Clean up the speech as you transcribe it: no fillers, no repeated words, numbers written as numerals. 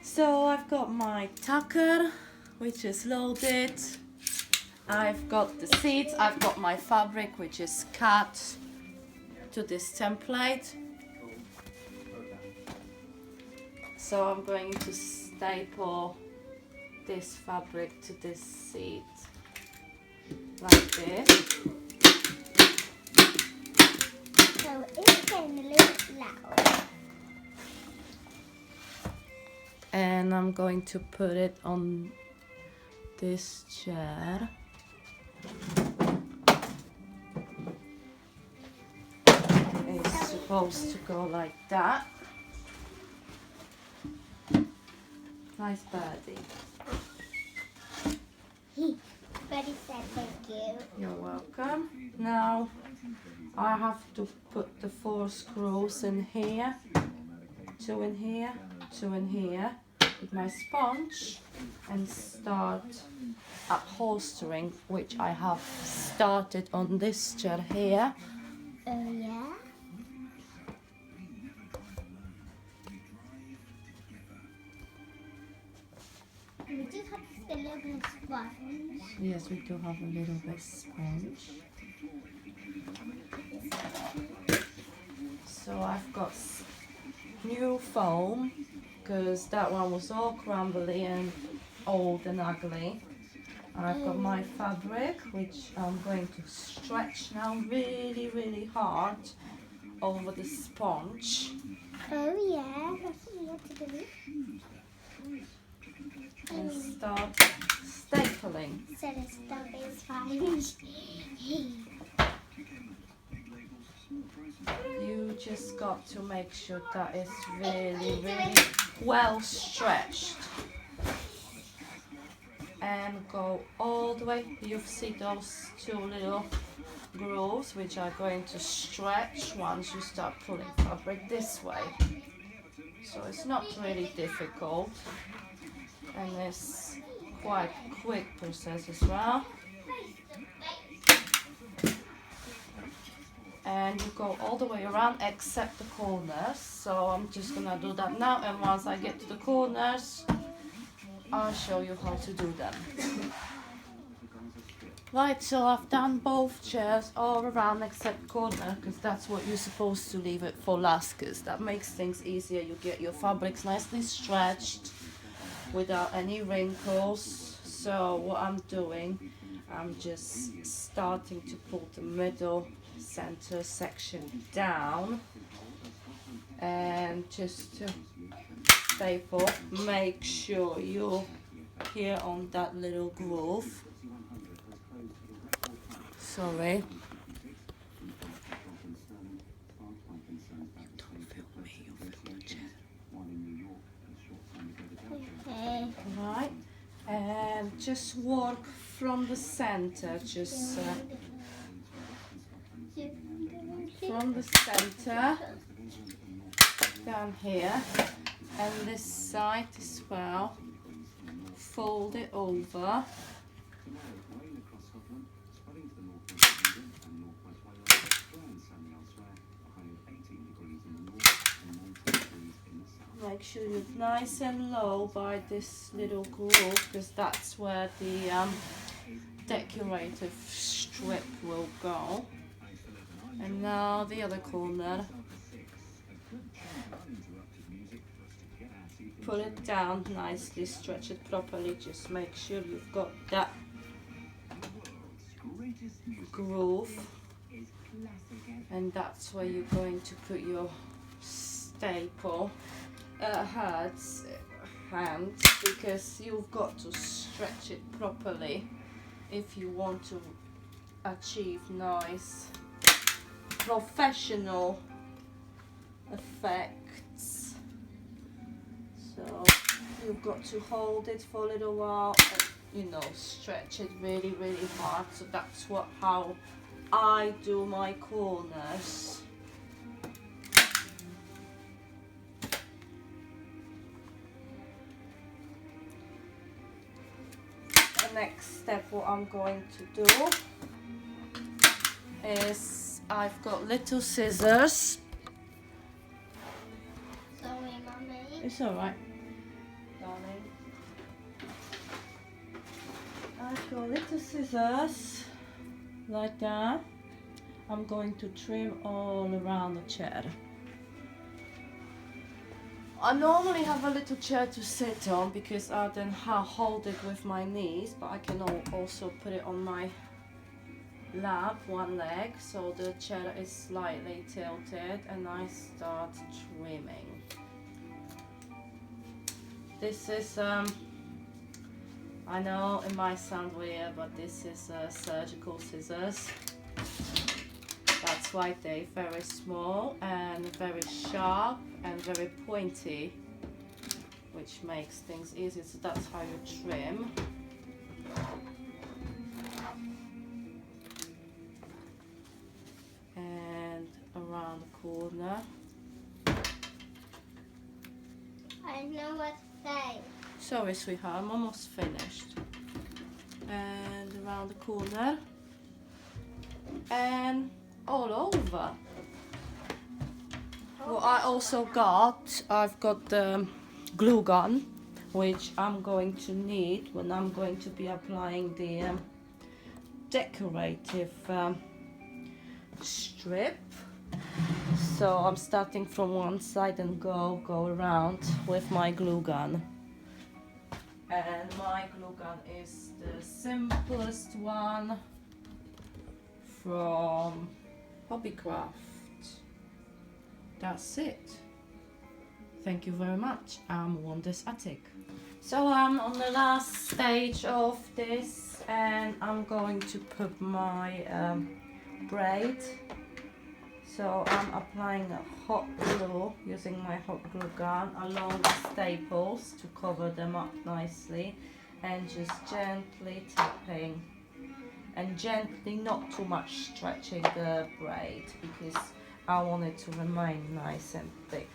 So I've got my tucker, which is loaded. I've got the seats, I've got my fabric, which is cut to this template. So I'm going to staple this fabric to this seat like this. So it's getting a little loud. And I'm going to put it on this chair. It's supposed to go like that. Nice birdie. Buddy said thank you. You're welcome. Now I have to put the 4 screws in here, 2 in here, 2 in here with my sponge and start upholstering, which I have started on this chair here. Oh yeah? We just have a little bit of sponge. Yes, we do have a little bit sponge. So I've got new foam because that one was all crumbly and old and ugly. And I've got my fabric, which I'm going to stretch now really hard over the sponge. Oh yeah, that's what we have to do. And start stapling. So the stuff is fine. You just got to make sure that it's really well stretched. And go all the way. You see those 2 little grooves which are going to stretch once you start pulling fabric this way. So it's not really difficult. And it's quite quick process as well. And you go all the way around except the corners. So I'm just gonna do that now, and once I get to the corners, I'll show you how to do them. Right, so I've done both chairs all around except corner, because that's what you're supposed to leave it for last, because that makes things easier. You get your fabrics nicely stretched without any wrinkles. So what I'm doing, I'm just starting to pull the middle center section down, and just to staple, make sure you're here on that little groove. Sorry. Don't film me, you film the chair. Okay. Right, and just work from the center, just from the center down here, and this side as well. Fold it over. Make sure you're nice and low by this little groove, because that's where the decorative strip will go. And now the other corner. Pull it down nicely, stretch it properly, just make sure you've got that groove, and that's where you're going to put your staple hand, because you've got to stretch it properly if you want to achieve nice professional effects. So you've got to hold it for a little while and, stretch it really hard. So that's how I do my corners. The next step, what I'm going to do is, I've got little scissors. Sorry, Mummy. It's alright. darling. I've got little scissors like that. I'm going to trim all around the chair. I normally have a little chair to sit on because I then hold it with my knees, but I can also put it on my lap, one leg, so the chair is slightly tilted, and I start trimming. This is, I know it might sound weird, but this is surgical scissors. That's why they're very small and very sharp and very pointy, which makes things easy. So that's how you trim. And around the corner. I know what to say. Sorry, sweetheart, I'm almost finished. And around the corner. And all over. What I also got, I've got the glue gun, which I'm going to need when I'm going to be applying the decorative strip. So I'm starting from one side and go around with my glue gun. And my glue gun is the simplest one from Hobbycraft. That's it. Thank you very much. I'm Wanda's Attic. So I'm on the last stage of this, and I'm going to put my braid. So I'm applying a hot glue using my hot glue gun along the staples to cover them up nicely, and just gently tapping. And gently, not too much stretching the braid, because I want it to remain nice and thick.